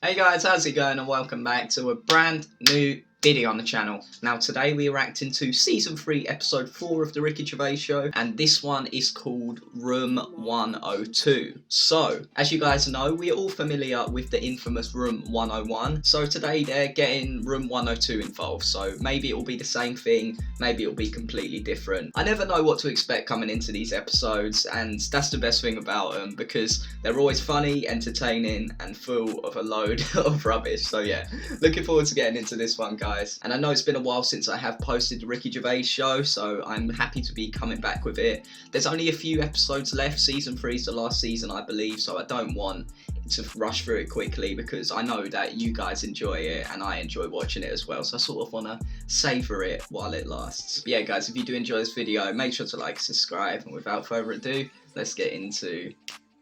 Hey guys, how's it going, and welcome back to a brand new video on the channel. Now today we are reacting to Season 3 Episode 4 of The Ricky Gervais Show, and this one is called Room 102. So, as you guys know, we are all familiar with the infamous Room 101, so today they're getting Room 102 involved, so maybe it will be the same thing, maybe it will be completely different. I never know what to expect coming into these episodes, and that's the best thing about them, because they're always funny, entertaining, and full of a load of rubbish. So yeah, looking forward to getting into this one, guys. And I know it's been a while since I have posted the Ricky Gervais Show, so I'm happy to be coming back with it. There's only a few episodes left. Season 3 is the last season, I believe, so I don't want to rush through it quickly because I know that you guys enjoy it and I enjoy watching it as well, so I sort of want to savour it while it lasts. But yeah guys, if you do enjoy this video, make sure to like and subscribe, and without further ado, let's get into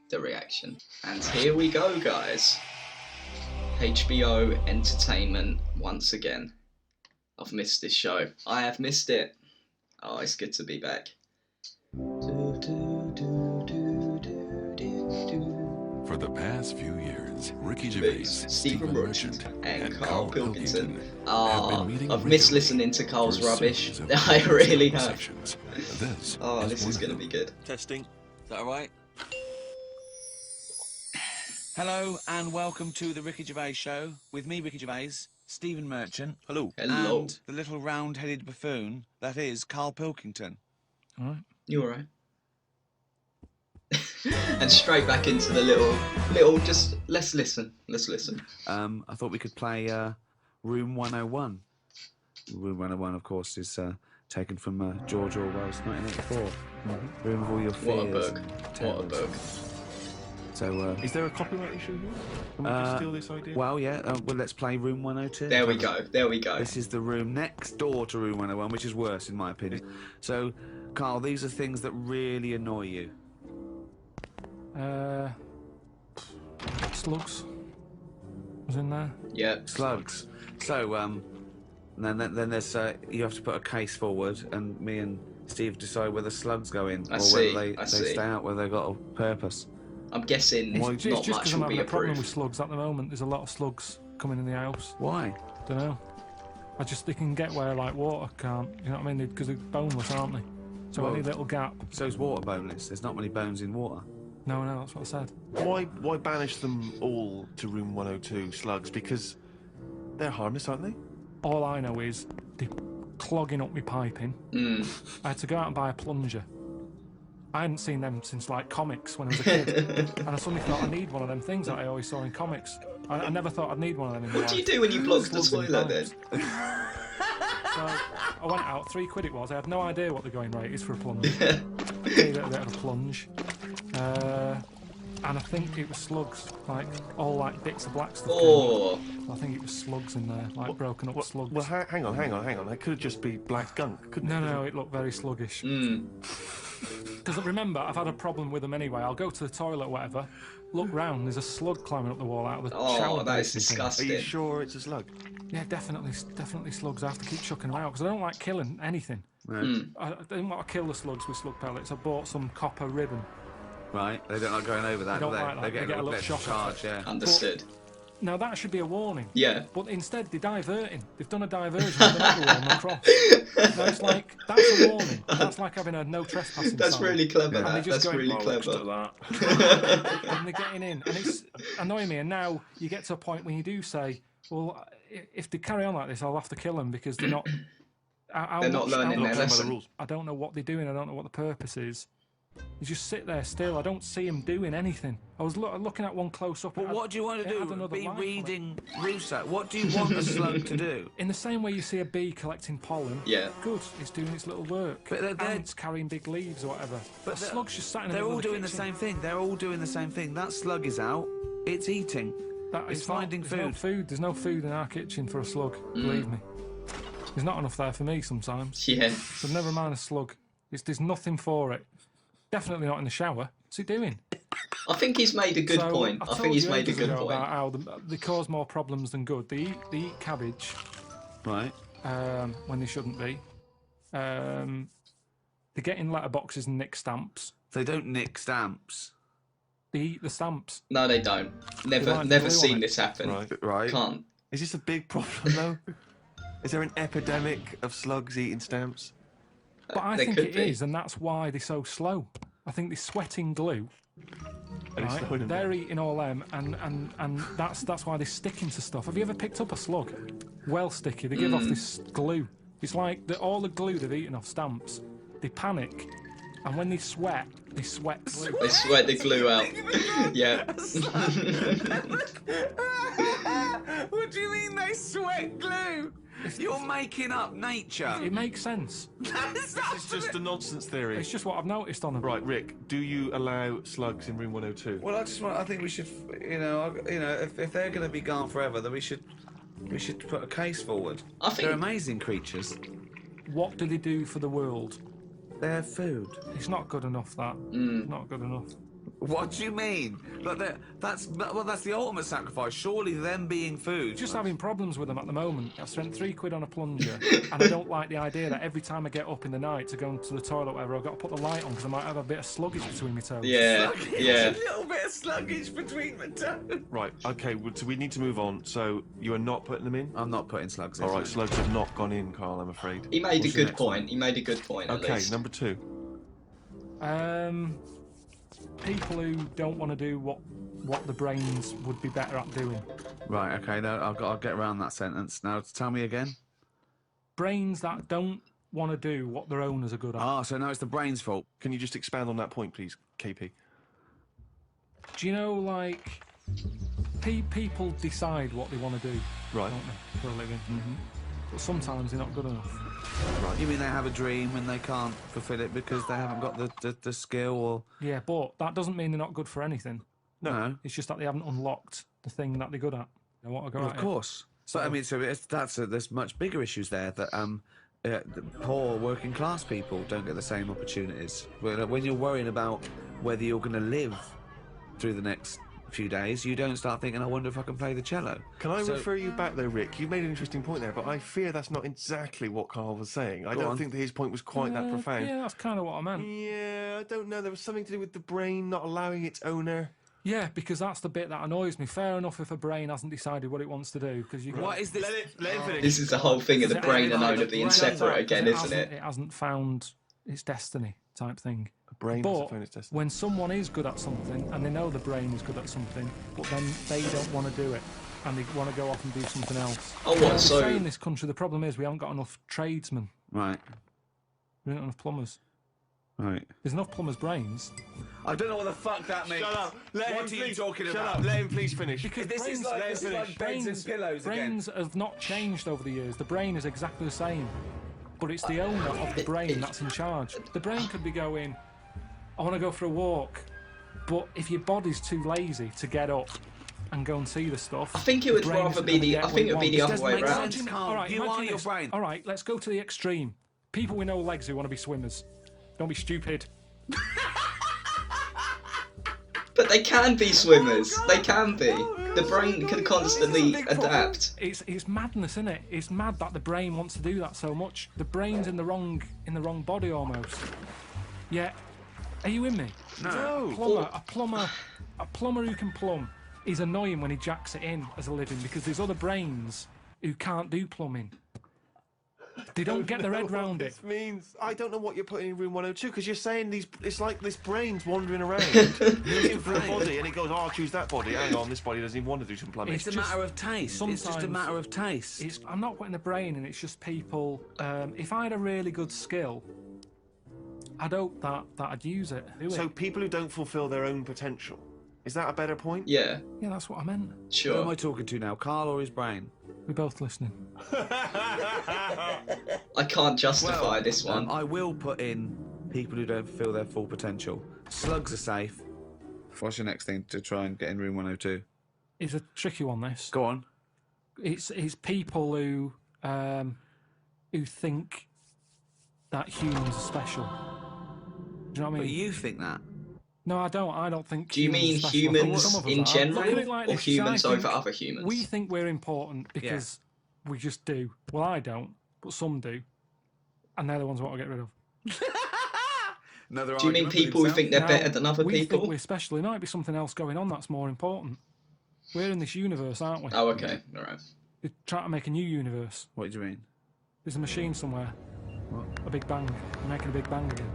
the reaction. And here we go, guys. HBO Entertainment once again. I've missed this show. I have missed it. Oh, it's good to be back. For the past few years, Ricky Gervais, Stephen Merchant, and Carl Pilkington. I've I've missed listening to Carl's rubbish. I really have. This This is going to be good. Testing. Is that alright? Hello and welcome to the Ricky Gervais Show with me, Ricky Gervais, Stephen Merchant, Hello. Hello. and the little round-headed buffoon that is Carl Pilkington. All right. You alright? And straight back into the little. Just let's listen. Let's listen. I thought we could play Room 101. Room 101, of course, is taken from George Orwell's 1984. Room of all your fears. What a book. and What a terrors. book. So, Is there a copyright issue here? Can we just steal this idea? well, yeah. Well, let's play Room 102. There we go. There we go. This is the room next door to Room 101, which is worse in my opinion. So, Carl, these are things that really annoy you. Slugs was in there. Yeah. Slugs. So, then there's you have to put a case forward, and me and Steve decide whether slugs go in I or see, whether they I see. stay out, whether they've got a purpose. I'm guessing It's not just much because I'm will be having a problem with approved. slugs at the moment. There's a lot of slugs coming in the house. Why? Don't know. They can get where like water can't. You know what I mean? Because they're boneless, aren't they? So Well- any little gap. So's water boneless. There's not many bones in water. No, that's what I said. Why banish them all to room 102, slugs? Because they're harmless, aren't they? All I know is they're clogging up my piping. I had to go out and buy a plunger. I hadn't seen them since like comics when I was a kid, and I suddenly thought I need one of them things that I always saw in comics. I never thought I'd need one of them in my What do you life. do when you block the Slugs in toilet then? pipes. So I went out, £3 it was. I had no idea what the going rate is for a plunge. Gave it a bit of a plunge. And I think it was slugs, like all like bits of black stuff. Oh, I think it was slugs in there, like broken up slugs. Well, hang on. That could just be black gunk, couldn't it? No, it looked very sluggish. Because remember, I've had a problem with them anyway. I'll go to the toilet or whatever, look round, there's a slug climbing up the wall out of the shower. that is basin thing. Are disgusting. you sure it's a slug? Yeah, definitely slugs. I have to keep chucking them out because I don't like killing anything. Right. I didn't want to kill the slugs with slug pellets. I bought some copper ribbon. Right. They don't like going over that, They don't do they? like that. They get a little bit shock of charge, off yeah. Understood. Now that should be a warning. Yeah. But instead they're diverting. They've done a diversion of the motorway on the cross. Now it's like, that's a warning. That's like having a no trespassing That's sign. really clever. And they're That. just That's going, really "Oh, clever. look at that." And they're getting in. And it's annoying me. And now you get to a point when you do say, well, if they carry on like this, I'll have to kill them because they're not... They're not learning their By the lesson. rules. I don't know what they're doing. I don't know what the purpose is. You just sit there still. I don't see them doing anything. I was looking at one close up. But what do you want to it had do? another Be life on it. reading Rousseau. What do you want a slug to do? In the same way you see a bee collecting pollen, Yeah. good, it's doing its little work. But they're- Ants carrying big leaves or whatever. But a slug's just sat in the They're middle all of the doing the kitchen. same thing. They're all doing the same thing. That slug is out. It's eating. It's finding there's no food. food. There's no food in our kitchen for a slug, believe me. There's not enough there for me sometimes. Yeah. So never mind a slug. There's nothing for it. Definitely not in the shower. What's he doing? I think he's made a good So, point. I told think he's you made a ages good ago point. about how they cause more problems than good. They eat cabbage Right. when they shouldn't be. They get in letterboxes and nick stamps. They don't nick stamps. They They eat the stamps. No, they don't. Never, like the never glue on seen it. this happen. Right. Can't. Is this a big problem though? Is there an epidemic of slugs eating stamps? But I There think could it be. is, and that's why they're so slow. I think they're sweating glue. And it's slowing them They're down. eating all them, and that's why they're sticking to stuff. Have you ever picked up a slug? Well sticky. They give off this glue. It's like all the glue they've eaten off stamps. They panic, and when they sweat glue. They sweat the glue out. Yeah. What do you mean they sweat glue? You're making up nature. It makes sense. That's It's just a nonsense theory. It's just what I've noticed on them. Right, Rick, do you allow slugs in room 102? Well, I think we should, if they're going to be gone forever, then we should put a case forward. I think- They're amazing creatures. What do they do for the world? They're food. It's not good enough, that. It's not good enough. What do you mean? But that's the ultimate sacrifice. Surely them being food. Just having problems with them at the moment. I spent £3 on a plunger, and I don't like the idea that every time I get up in the night to go into the toilet, or whatever, I've got to put the light on because I might have a bit of sluggage between my toes. Yeah. Yeah. A little bit of sluggage between the toes. Right, okay, so we need to move on. So you are not putting them in? I'm not putting slugs in. All right, slugs have not gone in, Carl, I'm afraid. He made a What's your good next one? point. He made a good point. At Okay, least. number 2. People who don't want to do what the brains would be better at doing. Right. Okay. No, I'll get around that sentence. Now, tell me again. Brains that don't want to do what their owners are good at. Ah, so now it's the brain's fault. Can you just expand on that point, please, KP? Do you know, like, people decide what they want to do, Right. don't they, for a living? But sometimes they're not good enough. You mean they have a dream and they can't fulfill it because they haven't got the skill or... Yeah, but that doesn't mean they're not good for anything. No. It's just that they haven't unlocked the thing that they're good at. They want to go Well, at of it. course. So I mean, there's much bigger issues there that the poor working class people don't get the same opportunities. When you're worrying about whether you're going to live through the next few days, you don't start thinking, I wonder if I can play the cello. Can I refer you back though, Rick? You made an interesting point there, but I fear that's not exactly what Carl was saying. I Go don't on. think that his point was quite that profound. Yeah, that's kind of what I meant. Yeah, I don't know. There was something to do with the brain not allowing its owner. Yeah, because that's the bit that annoys me. Fair enough if a brain hasn't decided what it wants to do, because you. What is this? Let him finish. This is the whole thing of the Because brain and it- owner being separate again, isn't it? It hasn't found its destiny, type thing. A brain But hasn't found its destiny. when someone is good at something, and they know the brain is good at something, but then they don't want to do it, and they want to go off and do something else. Oh, what, You know, we so- say in this country, the problem is we haven't got enough tradesmen. Right. We don't have enough plumbers. Right. There's enough plumbers' brains. I don't know what the fuck that means. Shut up. Let What him are you please, talking shut about? up. Let him please finish. Because This is brains, like beds and pillows again. brains have not changed over the years. The brain is exactly the same, but it's the owner of the brain that's in charge. The brain could be going, I want to go for a walk, but if your body's too lazy to get up and go and see the stuff, I think it would brain rather isn't be gonna the. get I what think it it would be the wants. other way Doesn't make around. sense. Carl. All right, You imagine are your this. brain. All right, let's go to the extreme. People with no legs who want to be swimmers. Don't be stupid. But they can be swimmers. They can be. The brain can constantly adapt. It's madness, isn't it? It's mad that the brain wants to do that so much. The brain's in the wrong body almost. Yeah. Are you in me? No. A plumber who can plumb is annoying when he jacks it in as a living because there's other brains who can't do plumbing. They don't get their head round it. This means I don't know what you're putting in room 102 because you're saying these. It's like this brain's wandering around, looking for a body, and it goes, "Oh, I'll choose that body." Hang on, this body doesn't even want to do some plumbing. It's a just- matter of taste. It's just a sometimes matter of taste. I'm not putting the brain in. It's just people. If I had a really good skill, I'd hope that I'd use it. Do So it. people who don't fulfil their own potential. Is that a better point? Yeah, Yeah, that's what I meant. Who am sure. I talking to now, Carl or his brain? We're both listening. I can't justify this one. I will put in people who don't feel their full potential. Slugs are safe. What's your next thing to try and get in room 102? It's a tricky one. This. Go on. It's people who think that humans are special. Do you know what I But mean? you think that. No, I don't. I don't think. Do you mean humans are special. I think humans some of us in are. general, Look at it like or this, humans I over think other humans? We think we're important because we just do. Well, I don't, but some do, and they're the ones I want to get rid of. another Do you mean argument with people who himself. think they're Now, better than other we people? think we're special. There might be something else going on that's more important. We're in this universe, aren't we? Oh, okay. All right. They're trying to make a new universe. What do you mean? There's a machine somewhere. What? A big bang. They're making a big bang again.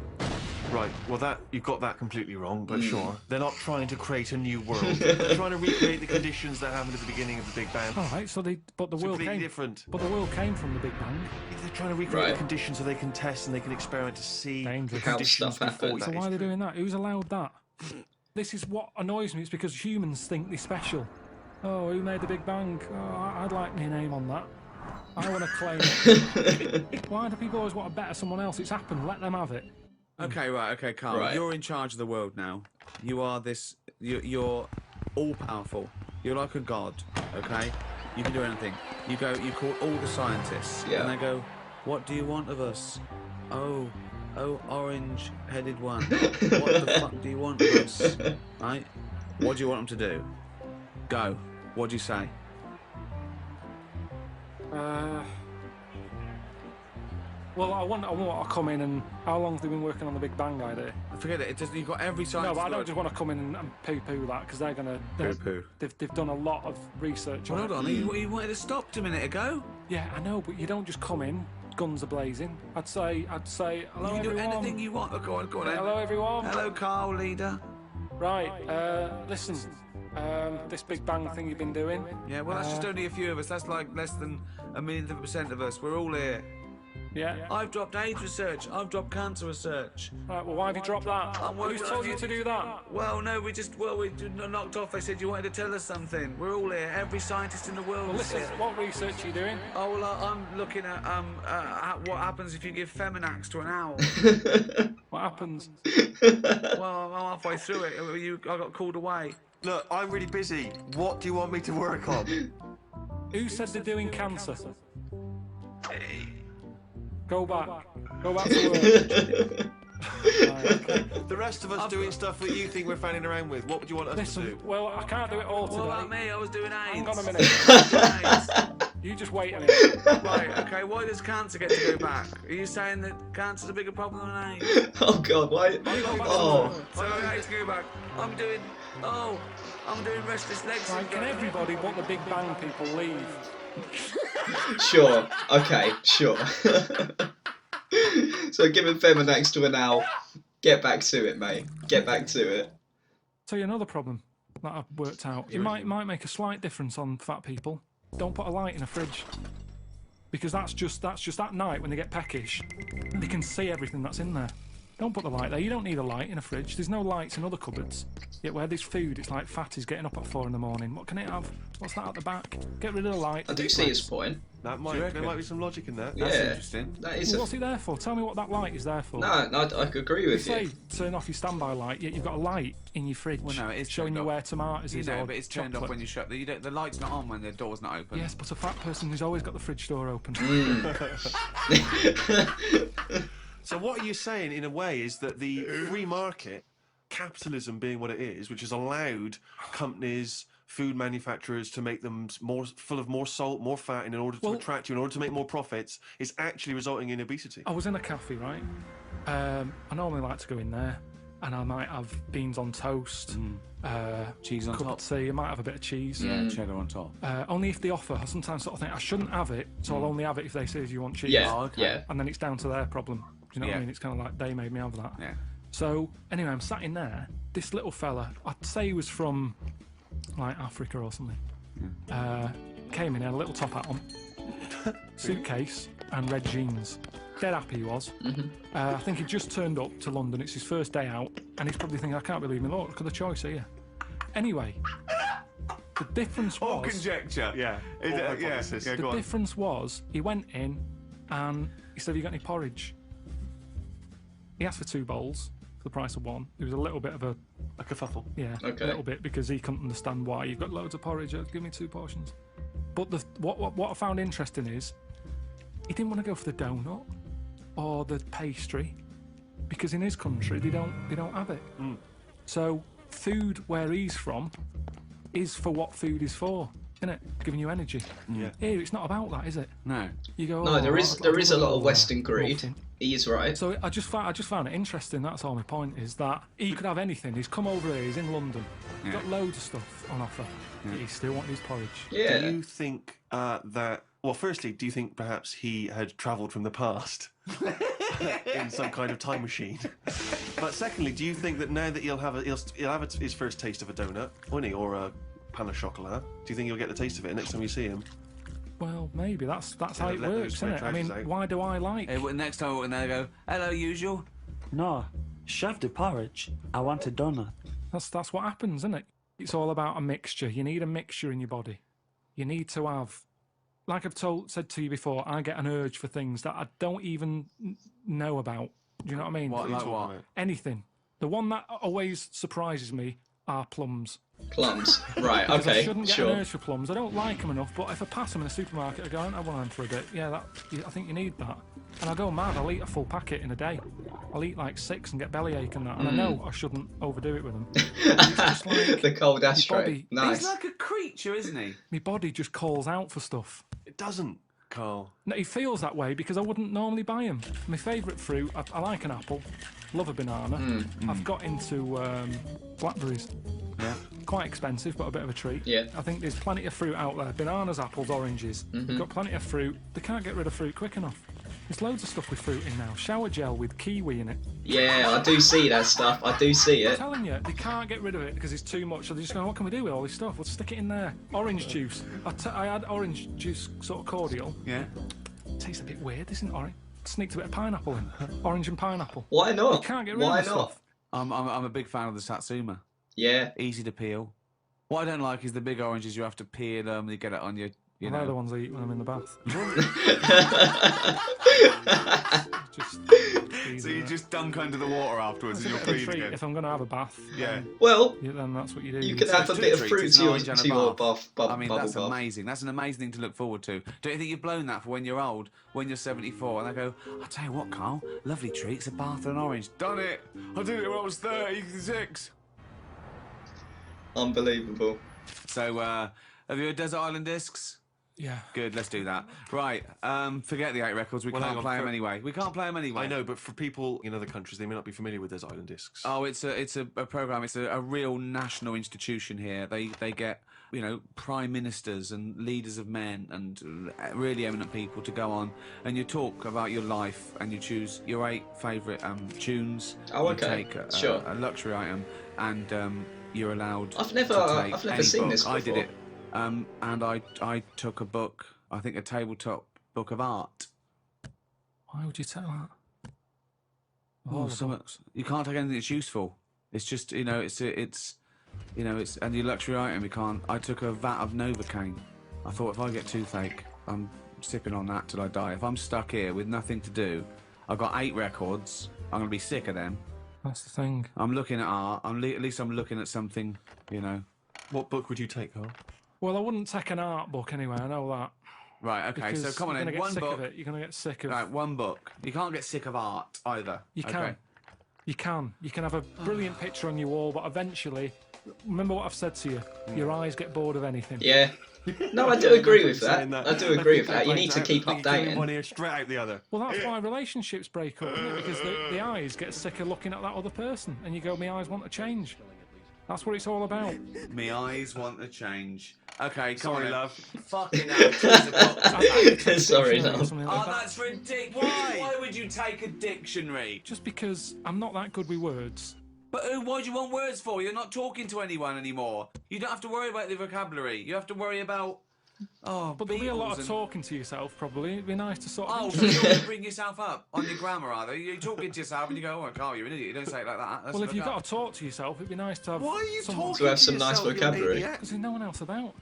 Right, well you've got that completely wrong, but sure. They're not trying to create a new world. They're trying to recreate the conditions that happened at the beginning of the Big Bang. All right, but the It's world completely came. different. But the world came from the Big Bang. They're trying to recreate Right. the conditions so they can test and they can experiment to see Dangerous. the How conditions stuff before happens. that So why is are they true. doing that? Who's allowed that? This is what annoys me. It's because humans think they're special. Oh, who made the Big Bang? Oh, I'd like my name on that. I want to claim it. Why do people always want to better someone else? It's happened. Let them have it. Okay, right. Okay, Carl. Right. You're in charge of the world now. You are this. You're all powerful. You're like a god. Okay. You can do anything. You go. You call all the scientists, Yeah. and they go, "What do you want of us?" Oh, orange-headed one. What the fuck do you want of us? Right? What do you want them to do? Go. What do you say? Well, I want to come in and... How long have they been working on the Big Bang idea? Forget it. It doesn't. You've got every No, scientist. but I don't just want to come in and poo-poo that, because they're going to... Poo-poo. They've done a lot of research Well, on hold it. on. You wanted to stop a minute ago. Yeah, I know, but you don't just come in, guns are blazing. I'd say, hello, You can do everyone. anything you want. Oh, go on. Go on. then. Hello, everyone. Hello, Carl, leader. Right, listen, this Big Bang thing you've been doing. Yeah, well, that's just only a few of us. That's like less than a millionth of a percent of us. We're all here. Yeah. I've dropped AIDS research. I've dropped cancer research. Right, well, why have you dropped that? I'm Who's working told on you it. to do that? Well, no, we knocked off. They said you wanted to tell us something. We're all here. Every scientist in the world Well, is listen, here. what research are you doing? Oh, well, I'm looking at what happens if you give Feminax to an owl. What happens? Well, I'm halfway through it. I got called away. Look, I'm really busy. What do you want me to work on? Who said they're doing cancer? Go back. Go back to work. Right, okay. The rest of us doing stuff that you think we're fanning around with. What would you want us to Listen, do? well, I can't do it all What about today. me? I was doing AIDS. Hang on a minute. AIDS. You just wait a minute. Right, okay, why does cancer get to go back? Are you saying that cancer's a bigger problem than AIDS? Oh God, why? Oh, So AIDS go back. I'm doing restless legs. Right, can everybody but the Big Bang people leave? sure. Okay, sure. So giving Feminax to an owl. Get back to it, mate. Get back to it. Tell you another problem that I've worked out. It might make a slight difference on fat people. Don't put a light in a fridge. Because that's just at night when they get peckish. They can see everything that's in there. Don't put the light there. You don't need a light in a fridge. There's no lights in other cupboards. Yet where there's food, it's like fatties getting up at 4 in the morning. What can it have? What's that at the back? Get rid of the light. I do see his point. There Do you reckon? might be some logic in that. That's Yeah. interesting. That is Well, a... what's it there for? Tell me what that light is there for. No, I agree You with say you. turn off your standby light, yet you've got a light in your fridge Well, no, it is showing turned you off. where tomatoes You is know, or but it's turned off chocolate. when you shut the light's not on when the door's not open. Yes, but a fat person who's always got the fridge door open. So what are you saying, in a way, is that the free market, capitalism being what it is, which has allowed companies, food manufacturers to make them more full of more salt, more fat, in order to Well- attract you, in order to make more profits, is actually resulting in obesity. I was in a cafe, right? I normally like to go in there, and I might have beans on toast, Cheese on cup top. of tea. I might have a bit of cheese. Yeah, cheddar on top. Only if they offer. I sometimes sort of think I shouldn't have it, so I'll only have it if they say, "Do you want cheese?" Yeah, Oh, okay. yeah. And then it's down to their problem. Do you know what Yeah. I mean? It's kind of like they made me have that. Yeah. So anyway, I'm sat in there. This little fella, I'd say he was from like Africa or something. Came in, had a little top hat on, suitcase, and red jeans. Dead happy he was. I think he just turned up to London. It's his first day out, and he's probably thinking, "I can't believe me. Look at the choice here." Anyway, the difference All was conjecture. Yeah. Is All it- yeah, hypothesis. yeah, the go on. difference was he went in and he said, "Have you got any porridge?" He asked for 2 bowls for the price of 1. It was a little bit of a A kerfuffle. Okay. a little bit, because he couldn't understand why you've got loads of porridge. Give me 2 portions. But what I found interesting is he didn't want to go for the donut or the pastry, because in his country they don't have it. So food where he's from is for what food is for. innit? Giving you energy. Yeah. Here, it's not about that, is it? No. You go. No, "Oh, there is I'd there is a love lot of little, Western greed. muffin." He is right. So I just found it interesting. That's all my point is that he could have anything. He's come over here. He's in London. He's got loads of stuff on offer. Yet he still wanted his porridge. Yeah. Do you think that? Well, firstly, do you think perhaps he had travelled from the past in some kind of time machine? But secondly, do you think that now that he'll have his first taste of a donut, won't he, or a pain au chocolat? Do you think he'll get the taste of it next time you see him? Well, maybe that's how it let those works, isn't it? I mean, trousers out. why do I like? Hey, well, next time when they go, hello, usual. No, shove the porridge. I want a donut. That's what happens, isn't it? It's all about a mixture. You need a mixture in your body. You need to have, like I've said to you before, I get an urge for things that I don't even know about. Do you know what I mean? What, like what? Anything. The one that always surprises me are plums. Plums. Right, Because I okay, shouldn't get sure. an urge for plums. I don't like them enough, but if I pass them in a supermarket, I go, I want them for a bit. Yeah, I think you need that. And I go mad. I'll eat a full packet in a day. I'll eat like 6 and get bellyache and that. And I know I shouldn't overdo it with them. It's just like The cold my ashtray. body, Nice. He's like a creature, isn't he? my body just calls out for stuff. It doesn't, Carl. No, he feels that way because I wouldn't normally buy them. My favourite fruit, I like an apple, love a banana. I've got into blackberries. Yeah. Quite expensive, but a bit of a treat. Yeah. I think there's plenty of fruit out there. Bananas, apples, oranges. They've got plenty of fruit. They can't get rid of fruit quick enough. There's loads of stuff with fruit in now. Shower gel with kiwi in it. Yeah, I do see that stuff. I do see I'm it. telling you, they can't get rid of it because it's too much. So they're just going, what can we do with all this stuff? We'll stick it in there. Orange juice. I had orange juice sort of cordial. Yeah. Tastes a bit weird, isn't it? Orange. Sneaked a bit of pineapple in. Orange and pineapple. Why not? You can't get rid Why of this not? stuff. I'm a big fan of the Satsuma. Yeah. Easy to peel. What I don't like is the big oranges. You have to peel them. You get it on your, you They're the know. ones I eat when I'm in the bath. Just So you just dunk under the water afterwards it's and a you're bit of a clean treat. again. If I'm going to have a bath, Yeah. Well, then that's what you do. you can So have a it's bit two of treats, fruit it's to an your, orange and a to your bath. bubble I mean, that's bath. amazing. That's an amazing thing to look forward to. Don't you think you've blown that for when you're old, when you're 74, and they go, I'll tell you what, Carl, lovely treat, it's a bath and an orange. Done it! I did it when I was 36. Unbelievable. So, have you heard Desert Island Discs? Yeah. Good, let's do that. Right, forget the 8 records, we Well, hang can't on, play them for- anyway. We can't play them anyway. I know, but for people in other countries, they may not be familiar with those island discs. Oh, it's a program. It's a real national institution here. They get, you know, prime ministers and leaders of men and really eminent people to go on, and you talk about your life and you choose your 8 favourite tunes. Oh, You okay. take Sure. a luxury item, and you're allowed. I've never any seen book. this I did before. it, and I took a book. I think a tabletop book of art. Why would you tell that? Oh, you can't take anything that's useful. It's just, you know, it's you know, it's, and your luxury item, you can't. I took a vat of Novocaine. I thought if I get toothache, I'm sipping on that till I die. If I'm stuck here with nothing to do, I've got 8 records, I'm going to be sick of them. That's the thing. I'm looking at art, at least I'm looking at something, you know. What book would you take, Carl? Well, I wouldn't take an art book anyway, I know that. Right, okay, Because so come on you're then, gonna get one sick book. Of it. You're going to get sick of Right, one book. You can't get sick of art either. You okay? can. You can. You can have a brilliant picture on your wall, but eventually, remember what I've said to you, your eyes get bored of anything. Yeah. No, I do agree with Saying that. I do agree with that. You need to keep One updating. ear straight out the other. Well, that's why relationships break up, isn't it? Because the eyes get sick of looking at that other person, and you go, my eyes want to change. That's what it's all about. Me eyes want to change. Okay, come Sorry, on, then. love. Fucking hell, choose a book. Sorry, Dictionary or no. something like Oh, that. that's ridiculous. Why would you take a dictionary? Just because I'm not that good with words. But why do you want words for? You're not talking to anyone anymore. You don't have to worry about the vocabulary. You have to worry about... Oh, But there'll be a lot Beatles of and- talking to yourself, probably. It'd be nice to sort of... Oh, so you always bring yourself up on your grammar, are they? You're talking to yourself and you go, oh, Carl, you're an idiot. You don't say it like that. That's Well, if fuck you've up. got to talk to yourself, it'd be nice to have Why are you someone... talking To have some nice yourself, you vocabulary. maniac? Because there's no one else about.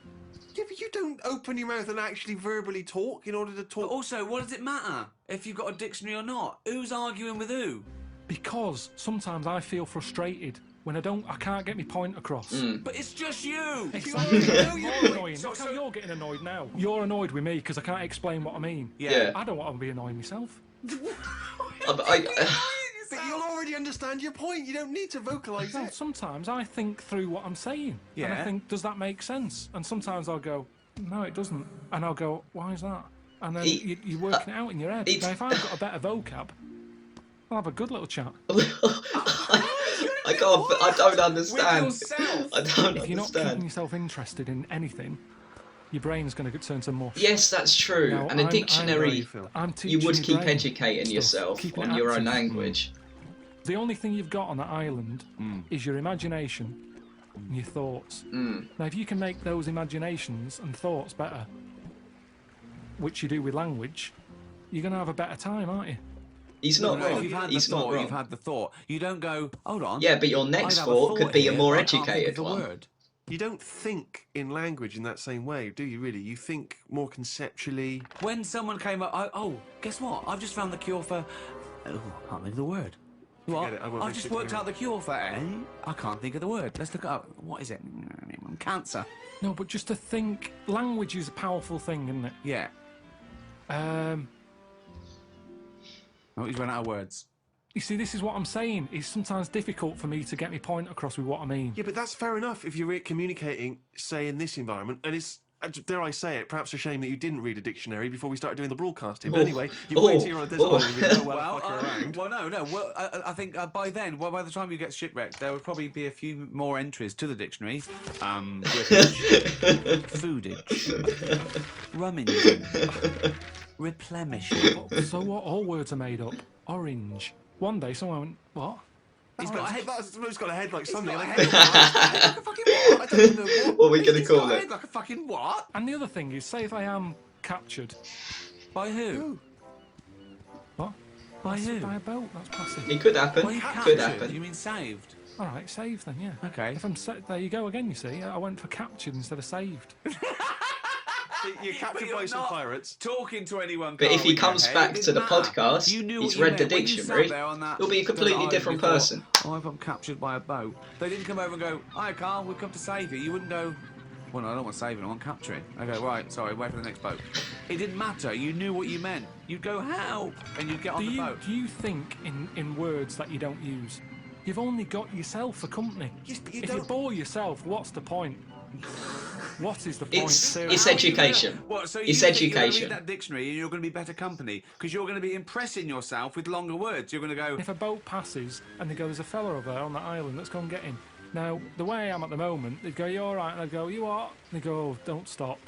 Yeah, but you don't open your mouth and actually verbally talk in order to But talk. also, what does it matter if you've got a dictionary or not? Who's arguing with who? Because sometimes I feel frustrated when I can't get my point across. But it's just you. Exactly. You You're annoying. Look how you're getting annoyed now. You're annoyed with me because I can't explain what I mean. Yeah. I don't want to be annoying myself. But you'll already understand your point. You don't need to vocalise No, it. sometimes I think through what I'm saying. And Yeah. I think, does that make sense? And sometimes I'll go, no, it doesn't. And I'll go, why is that? And then It- you're working it out in your head. it's- Now, if I've got a better vocab, I'll have a good little chat. I can't. I don't understand. With yourself. I don't If you're not keeping understand. yourself interested in anything, your brain's going to turn to mush. Yes, that's true. Now, And a I'm dictionary, I'm you teaching would your keep brain educating stuff, yourself keeping on it your own active. language. The only thing you've got on that island is your imagination and your thoughts. Now, if you can make those imaginations and thoughts better, which you do with language, you're going to have a better time, aren't you? He's not No, if wrong. you've had the He's not thought, wrong. you've had the thought. You don't go, hold on. Yeah, but your I'd next have a thought could be a here, more but I can't think of educated the one. word. You don't think in language in that same way, do you? Really, you think more conceptually. When someone came up, oh, guess what? I've just found the cure for. Oh, I can't think of the word. What? it, I won't I've make just it worked clear. out the cure for. I can't think of the word. Let's look it up. What is it? Cancer. No, but just to think, language is a powerful thing, isn't it? Yeah. Oh, he's run out of words. You see, this is what I'm saying. It's sometimes difficult for me to get my point across with what I mean. Yeah, but that's fair enough if you're communicating, say, in this environment, and it's, dare I say it, perhaps a shame that you didn't read a dictionary before we started doing the broadcasting. But Oh. anyway, you've Oh. waited here on a desert Oh. island with no well fucker around. Well, no. Well, I think by then, by the time you get shipwrecked, there would probably be a few more entries to the dictionary. British, foodage, rummaging, replenishing. So what? All words are made up. Orange. One day someone went, what? He's got a head. He's got a head like something. got a Like, head like a fucking what? I don't even know what. What are we going to He's got call a it? head like a fucking what? And the other thing is, say if I am captured. By who? What? By That's who? by a boat. That's passive. It could happen. By you Could captured? happen. You mean saved? All right, saved then, yeah. Okay. If I'm there you go again. You see, I went for captured instead of saved. you're captured you're by some not pirates. Talking to anyone. But Carl, if he with your comes head, back it to didn't the matter. podcast, You knew he's what you read the meant. When you sat dictionary, there on that he'll be a completely island, different you thought, person. Oh, if I'm captured by a boat, they didn't come over and go, "Hi, Carl, we've come to save you." You wouldn't go, "Well, no, I don't want saving. I want capturing." I go, "Right, sorry, wait for the next boat." It didn't matter. You knew what you meant. You'd go, "Help," and you'd get on the boat. Do you think in words that you don't use? You've only got yourself for company. Yes, but you if you don't- bore yourself, what's the point? What is the point? It's Seriously? education. What, so you It's think You're education. going to read that dictionary and you're going to be better company because you're going to be impressing yourself with longer words. You're going to go, If a boat passes and they go, there's a fella over there on that island, let's go and get him. Now, the way I am at the moment, they'd go, you all right? And I'd go, you what? And they go, oh, don't stop.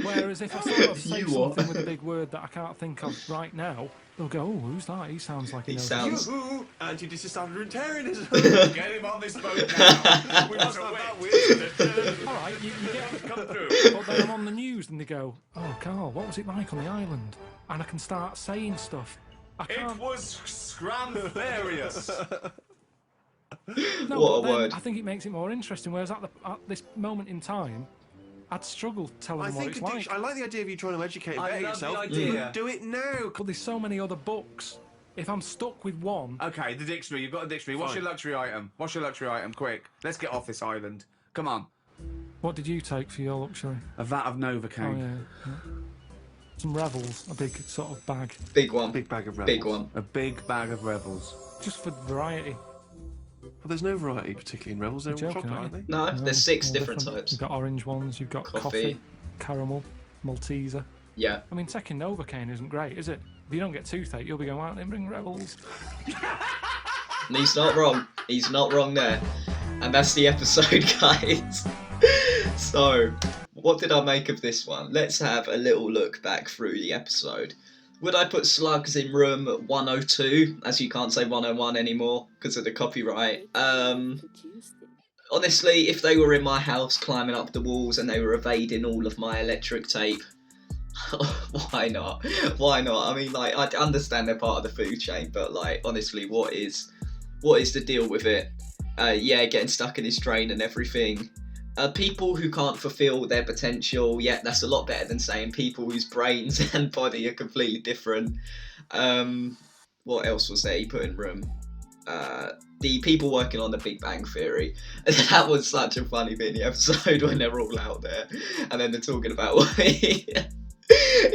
Whereas if I sort of say You what? something with a big word that I can't think of right now, they'll go, oh, who's that? He sounds like he He knows. sounds. Yoo-hoo, anti-disestablishmentarianism. "Get him on this boat now." We must have that weird. All right, you get Come through. But then I'm on the news and they go, oh, Carl, what was it like on the island? And I can start saying stuff. I It can't. was scramfarious. No, What but a then word. I think it makes it more interesting. Whereas at this moment in time, I'd struggle telling I them what think it's like. I like the idea of you trying to educate and I better love the yourself. idea. Do it now. But there's so many other books. If I'm stuck with one, Okay, the dictionary. You've got a dictionary. What's Fine. your luxury item? What's your luxury item? Quick. Let's get off this island. Come on. what did you take for your luxury? A vat of Oh, Novocaine. yeah. Some Revels, a big sort of bag, Big one. Big bag of rebels. Big one. A big bag of Revels. just for variety. Well, there's no variety particularly in rebels. They're all You're joking, chocolate, aren't aren't you? they? No, there's 6 all different types. You've got orange ones, you've got Coffee. coffee, caramel, Malteser. Yeah. I mean, taking Novocaine isn't great, is it? If you don't get toothache, you'll be going, why don't they bring Rebels? And he's not wrong. He's not wrong there. And that's the episode, guys. So, what did I make of this one? Let's have a little look back through the episode. Would I put slugs in room 102, as you can't say 101 anymore because of the copyright? Honestly, if they were in my house climbing up the walls and they were evading all of my electric tape, why not? Why not? I mean, like, I understand they're part of the food chain, but, like, honestly, what is the deal with it? Yeah, getting stuck in his drain and everything. People who can't fulfill their potential, yeah, that's a lot better than saying people whose brains and body are completely different. What else was there he put in room? The people working on the Big Bang Theory. That was such a funny bit in the episode when they're all out there. And then they're talking about what he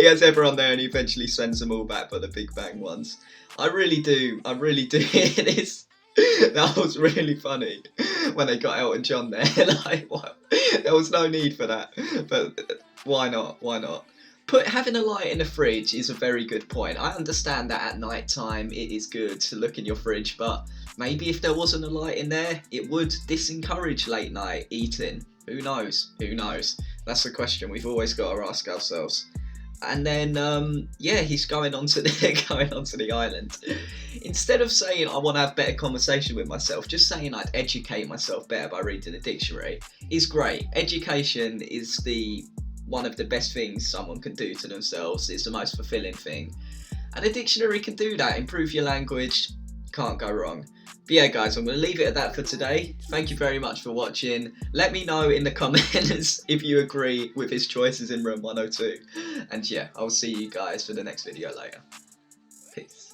has everyone there and he eventually sends them all back by the Big Bang ones. I really do. That was really funny when they got Elton John there. Like, what? There was no need for that, but why not? Why not? Having a light in the fridge is a very good point. I understand that at night time it is good to look in your fridge, but maybe if there wasn't a light in there, it would disencourage late night eating. Who knows? Who knows? That's the question we've always got to ask ourselves. And then, yeah, he's going onto the island. Instead of saying I want to have better conversation with myself, just saying I'd educate myself better by reading a dictionary is great. Education is one of the best things someone can do to themselves. It's the most fulfilling thing. And a dictionary can do that, improve your language, can't go wrong. But yeah guys, I'm going to leave it at that for today. Thank you very much for watching. Let me know in the comments if you agree with his choices in room 102. And yeah, I'll see you guys for the next video later. Peace.